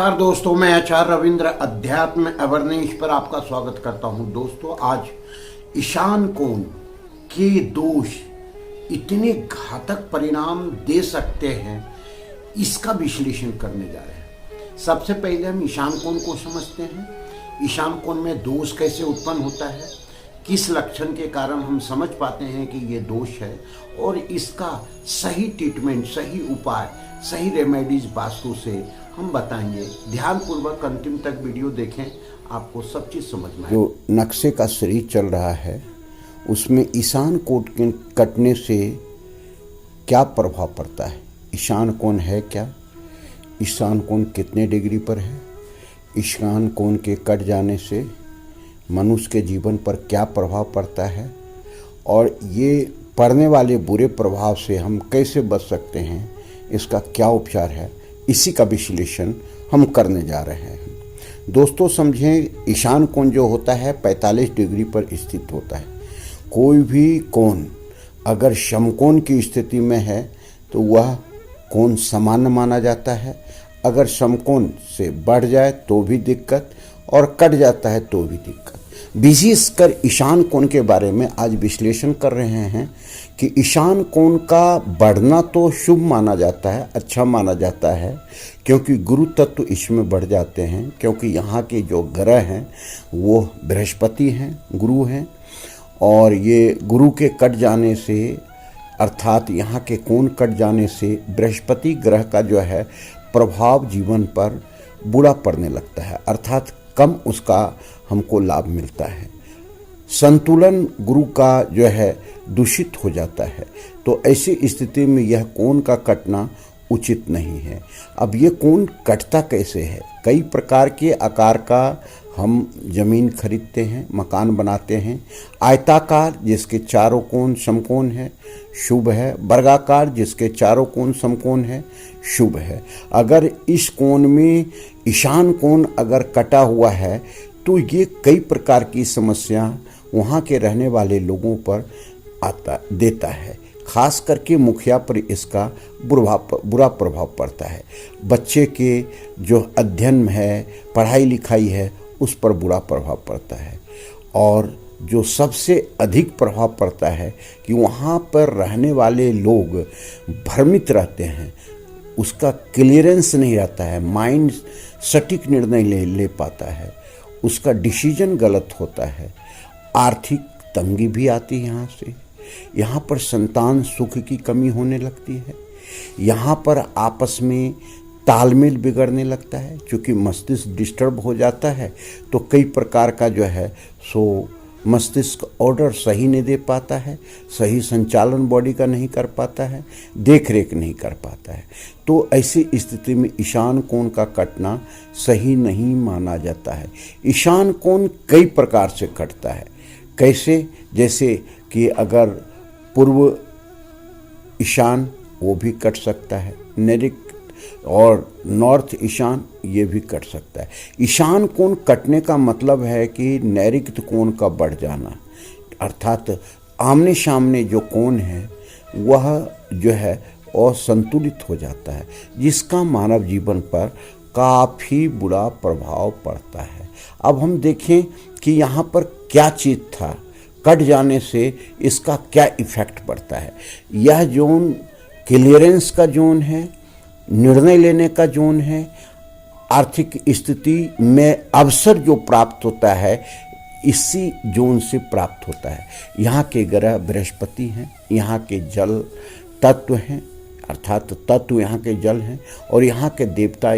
नमस्कार दोस्तों, मैं आचार्य रविंद्र अध्यात्म अवेयरनेस पर आपका स्वागत करता हूं। दोस्तों, आज ईशान कोण के दोष इतने घातक परिणाम दे सकते हैं, इसका विश्लेषण करने जा रहे हैं। सबसे पहले हम ईशान कोण को समझते हैं। ईशान कोण में दोष कैसे उत्पन्न होता है, किस लक्षण के कारण हम समझ पाते हैं कि ये दोष है, और इसका सही ट्रीटमेंट, सही उपाय, सही रेमेडीज वास्तु से हम बताएंगे। ध्यानपूर्वक अंतिम तक वीडियो देखें, आपको सब चीज़ समझ में आएगी। जो नक्शे का सीरीज चल रहा है उसमें ईशान कोण के कटने से क्या प्रभाव पड़ता है, ईशान कोण है क्या, ईशान कोण कितने डिग्री पर है, ईशान कोण के कट जाने से मनुष्य के जीवन पर क्या प्रभाव पड़ता है, और ये पड़ने वाले बुरे प्रभाव से हम कैसे बच सकते हैं, इसका क्या उपचार है, इसी का विश्लेषण हम करने जा रहे हैं। दोस्तों समझें, ईशान कोण जो होता है 45 डिग्री पर स्थित होता है। कोई भी कोण अगर समकोण की स्थिति में है तो वह कोण सामान्य माना जाता है। अगर समकोण से बढ़ जाए तो भी दिक्कत, और कट जाता है तो भी दिक्कत। विशेषकर ईशान कोण के बारे में आज विश्लेषण कर रहे हैं कि ईशान कोण का बढ़ना तो शुभ माना जाता है, अच्छा माना जाता है, क्योंकि गुरु तत्व इसमें बढ़ जाते हैं। क्योंकि यहाँ के जो ग्रह हैं वो बृहस्पति हैं, गुरु हैं, और ये गुरु के कट जाने से, अर्थात यहाँ के कोण कट जाने से बृहस्पति ग्रह का जो है प्रभाव जीवन पर बुरा पड़ने लगता है, अर्थात कम उसका हमको लाभ मिलता है। संतुलन गुरु का जो है दूषित हो जाता है। तो ऐसी स्थिति में यह कोण का कटना उचित नहीं है। अब ये कोण कटता कैसे है? कई प्रकार के आकार का हम जमीन खरीदते हैं, मकान बनाते हैं। आयताकार जिसके चारों कोण समकोण है, शुभ है। वर्गाकार जिसके चारों कोण समकोण है, शुभ है। अगर इस कोण में ईशान कोण अगर कटा हुआ है तो ये कई प्रकार की समस्या वहाँ के रहने वाले लोगों पर देता है। खास करके मुखिया पर इसका बुरा प्रभाव पड़ता है। बच्चे के जो अध्ययन है, पढ़ाई लिखाई है, उस पर बुरा प्रभाव पड़ता है। और जो सबसे अधिक प्रभाव पड़ता है कि वहाँ पर रहने वाले लोग भ्रमित रहते हैं, उसका क्लियरेंस नहीं रहता है, माइंड सटीक निर्णय ले पाता है, उसका डिसीजन गलत होता है। आर्थिक तंगी भी आती है यहाँ से। यहाँ पर संतान सुख की कमी होने लगती है। यहाँ पर आपस में तालमेल बिगड़ने लगता है, क्योंकि मस्तिष्क डिस्टर्ब हो जाता है तो कई प्रकार का जो है सो मस्तिष्क ऑर्डर सही नहीं दे पाता है, सही संचालन बॉडी का नहीं कर पाता है, देख रेख नहीं कर पाता है। तो ऐसी स्थिति में ईशान कोण का कटना सही नहीं माना जाता है। ईशान कोण कई प्रकार से कटता है। कैसे? जैसे कि अगर पूर्व ईशान वो भी कट सकता है, नैऋत्य और नॉर्थ ईशान ये भी कट सकता है। ईशान कोण कटने का मतलब है कि नैऋत्य कोण का बढ़ जाना, अर्थात आमने सामने जो कोण है वह जो है असंतुलित हो जाता है, जिसका मानव जीवन पर काफ़ी बुरा प्रभाव पड़ता है। अब हम देखें कि यहाँ पर क्या चीज़ था, कट जाने से इसका क्या इफ़ेक्ट पड़ता है। यह जोन क्लियरेंस का जोन है, निर्णय लेने का जोन है, आर्थिक स्थिति में अवसर जो प्राप्त होता है इसी जोन से प्राप्त होता है। यहाँ के ग्रह बृहस्पति हैं, यहाँ के जल तत्व हैं, अर्थात तत्व यहाँ के जल हैं, और यहाँ के देवता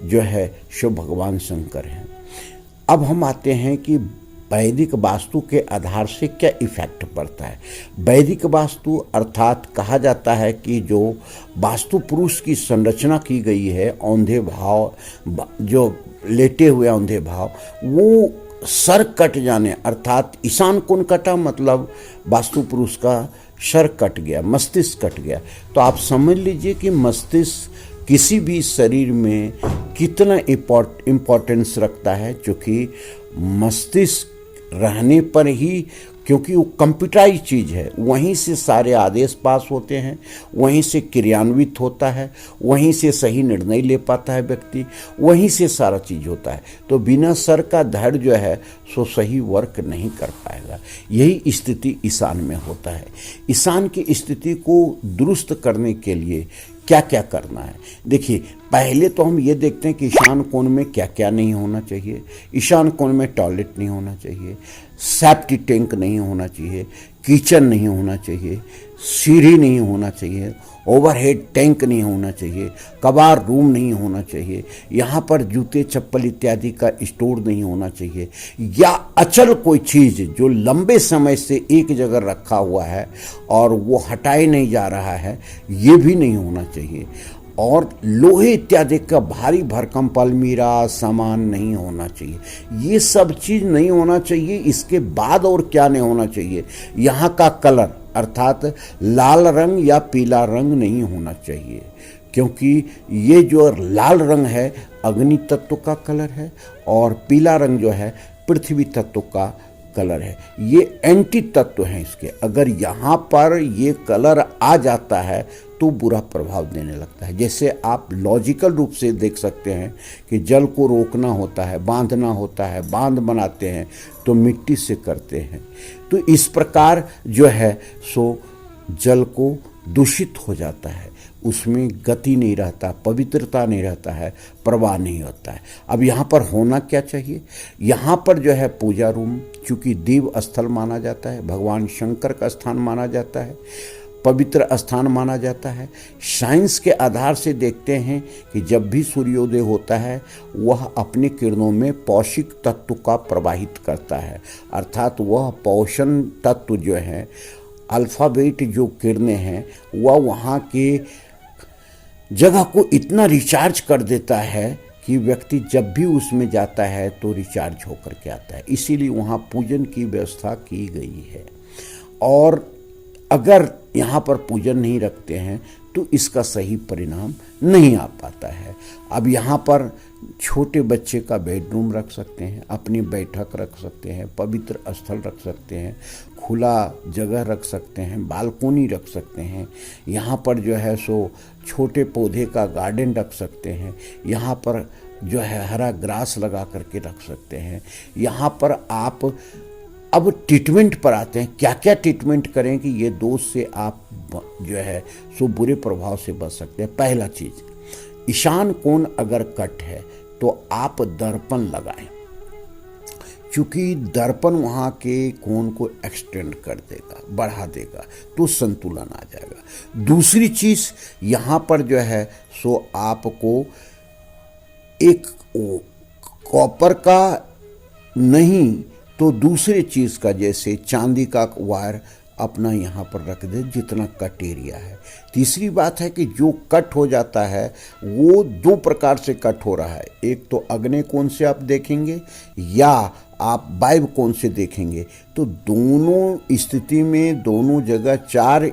जो है शिव भगवान शंकर हैं। अब हम आते हैं कि वैदिक वास्तु के आधार से क्या इफेक्ट पड़ता है। वैदिक वास्तु अर्थात कहा जाता है कि जो वास्तु पुरुष की संरचना की गई है, औंधे भाव, जो लेटे हुए औंधे भाव, वो सर कट जाने, अर्थात ईशान कोण कटा मतलब वास्तु पुरुष का सर कट गया, मस्तिष्क कट गया। तो आप समझ लीजिए कि मस्तिष्क किसी भी शरीर में कितना इम्पोर्टेंस रखता है, क्योंकि मस्तिष्क रहने पर ही, क्योंकि वो कंप्यूटराइज चीज़ है, वहीं से सारे आदेश पास होते हैं, वहीं से क्रियान्वित होता है, वहीं से सही निर्णय ले पाता है व्यक्ति, वहीं से सारा चीज़ होता है। तो बिना सर का धड़ जो है सो सही वर्क नहीं कर पाएगा। यही स्थिति ईशान में होता है। ईशान की स्थिति को दुरुस्त करने के लिए क्या क्या करना है, देखिए पहले तो हम ये देखते हैं कि ईशान कोण में क्या क्या नहीं होना चाहिए। ईशान कोण में टॉयलेट नहीं होना चाहिए, सेप्टी टैंक नहीं होना चाहिए, किचन नहीं होना चाहिए, सीढ़ी नहीं होना चाहिए, ओवरहेड टैंक नहीं होना चाहिए, कबाड़ रूम नहीं होना चाहिए, यहाँ पर जूते चप्पल इत्यादि का स्टोर नहीं होना चाहिए, या अचल कोई चीज़ जो लंबे समय से एक जगह रखा हुआ है और वो हटाए नहीं जा रहा है, ये भी नहीं होना चाहिए। और लोहे इत्यादि का भारी भरकम अलमीरा सामान नहीं होना चाहिए। ये सब चीज़ नहीं होना चाहिए। इसके बाद और क्या नहीं होना चाहिए, यहाँ का कलर अर्थात लाल रंग या पीला रंग नहीं होना चाहिए, क्योंकि ये जो लाल रंग है अग्नि तत्व का कलर है और पीला रंग जो है पृथ्वी तत्व का कलर है। ये एंटी तत्व हैं इसके। अगर यहाँ पर ये कलर आ जाता है तो बुरा प्रभाव देने लगता है। जैसे आप लॉजिकल रूप से देख सकते हैं कि जल को रोकना होता है, बांधना होता है, बांध बनाते हैं तो मिट्टी से करते हैं। तो इस प्रकार जो है सो जल को दूषित हो जाता है, उसमें गति नहीं रहता, पवित्रता नहीं रहता है, प्रवाह नहीं होता है। अब यहाँ पर होना क्या चाहिए, यहाँ पर जो है पूजा रूम, चूँकि देव स्थल माना जाता है, भगवान शंकर का स्थान माना जाता है, पवित्र स्थान माना जाता है। साइंस के आधार से देखते हैं कि जब भी सूर्योदय होता है वह अपनी किरणों में पौषिक तत्व का प्रवाहित करता है, अर्थात वह पोषण तत्व जो है, अल्फ़ाबेट जो किरणें हैं वह वहाँ के जगह को इतना रिचार्ज कर देता है कि व्यक्ति जब भी उसमें जाता है तो रिचार्ज होकर के आता है। इसीलिए वहाँ पूजन की व्यवस्था की गई है। और अगर यहाँ पर पूजन नहीं रखते हैं तो इसका सही परिणाम नहीं आ पाता है। अब यहाँ पर छोटे बच्चे का बेडरूम रख सकते हैं, अपनी बैठक रख सकते हैं, पवित्र स्थल रख सकते हैं, खुला जगह रख सकते हैं, बालकोनी रख सकते हैं, यहाँ पर जो है सो छोटे पौधे का गार्डन रख सकते हैं, यहाँ पर जो है हरा ग्रास लगा करके रख सकते हैं। यहाँ पर आप अब ट्रीटमेंट पर आते हैं, क्या क्या ट्रीटमेंट करें कि ये दोष से आप जो है सो बुरे प्रभाव से बच सकते हैं। पहला चीज़, ईशान कोण अगर कट है तो आप दर्पण लगाएं, क्योंकि दर्पण वहाँ के कोण को एक्सटेंड कर देगा, बढ़ा देगा, तो संतुलन आ जाएगा। दूसरी चीज़, यहाँ पर जो है सो आपको एक कॉपर का नहीं तो दूसरे चीज़ का, जैसे चांदी का वायर अपना यहाँ पर रख दे जितना कट एरिया है। तीसरी बात है कि जो कट हो जाता है वो दो प्रकार से कट हो रहा है, एक तो अग्नि कोण से आप देखेंगे या आप वायु कोण से देखेंगे, तो दोनों स्थिति में दोनों जगह 4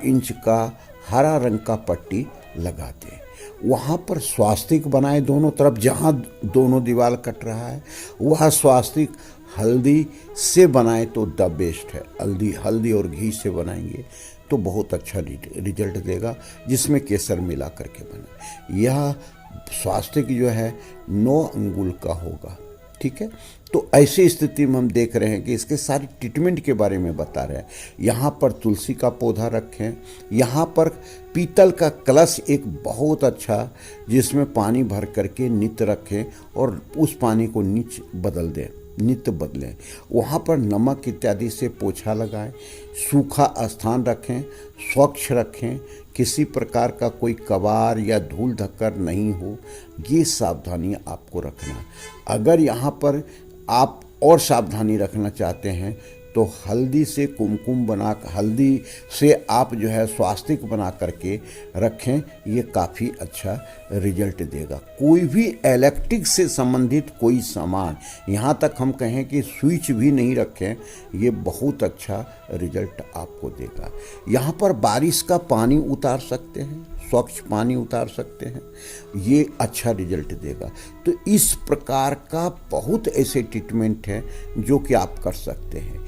इंच का हरा रंग का पट्टी लगा दें। वहाँ पर स्वास्तिक बनाए दोनों तरफ, जहाँ दोनों दीवार कट रहा है वह स्वास्तिक हल्दी से बनाए तो द बेस्ट है। हल्दी और घी से बनाएंगे तो बहुत अच्छा रिजल्ट देगा, जिसमें केसर मिला करके बने। यह स्वास्तिक जो है 9 अंगुल का होगा, ठीक है। तो ऐसी स्थिति में हम देख रहे हैं कि इसके सारी ट्रीटमेंट के बारे में बता रहे हैं। यहाँ पर तुलसी का पौधा रखें, यहाँ पर पीतल का कलश एक बहुत अच्छा, जिसमें पानी भर करके नित्य रखें और उस पानी को नित्य बदलें। वहाँ पर नमक इत्यादि से पोछा लगाएं, सूखा स्थान रखें, स्वच्छ रखें, किसी प्रकार का कोई कबाड़ या धूल धक्कर नहीं हो, ये सावधानियाँ आपको रखना। अगर यहाँ पर आप और सावधानी रखना चाहते हैं तो हल्दी से कुमकुम बना, हल्दी से आप जो है स्वास्तिक बना करके रखें, ये काफ़ी अच्छा रिजल्ट देगा। कोई भी इलेक्ट्रिक से संबंधित कोई सामान, यहाँ तक हम कहें कि स्विच भी नहीं रखें, ये बहुत अच्छा रिजल्ट आपको देगा। यहाँ पर बारिश का पानी उतार सकते हैं, स्वच्छ पानी उतार सकते हैं, ये अच्छा रिजल्ट देगा। तो इस प्रकार का बहुत ऐसे ट्रीटमेंट हैं जो कि आप कर सकते हैं।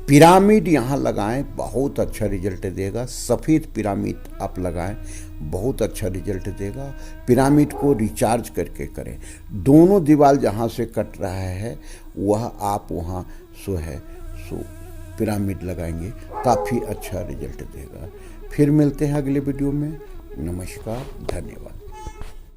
पिरामिड यहाँ लगाएं, बहुत अच्छा रिजल्ट देगा। सफ़ेद पिरामिड आप लगाएं, बहुत अच्छा रिजल्ट देगा। पिरामिड को रिचार्ज करके करें। दोनों दीवार जहाँ से कट रहा है वह आप वहाँ सो पिरामिड लगाएंगे, काफ़ी अच्छा रिजल्ट देगा। फिर मिलते हैं अगले वीडियो में। नमस्कार, धन्यवाद।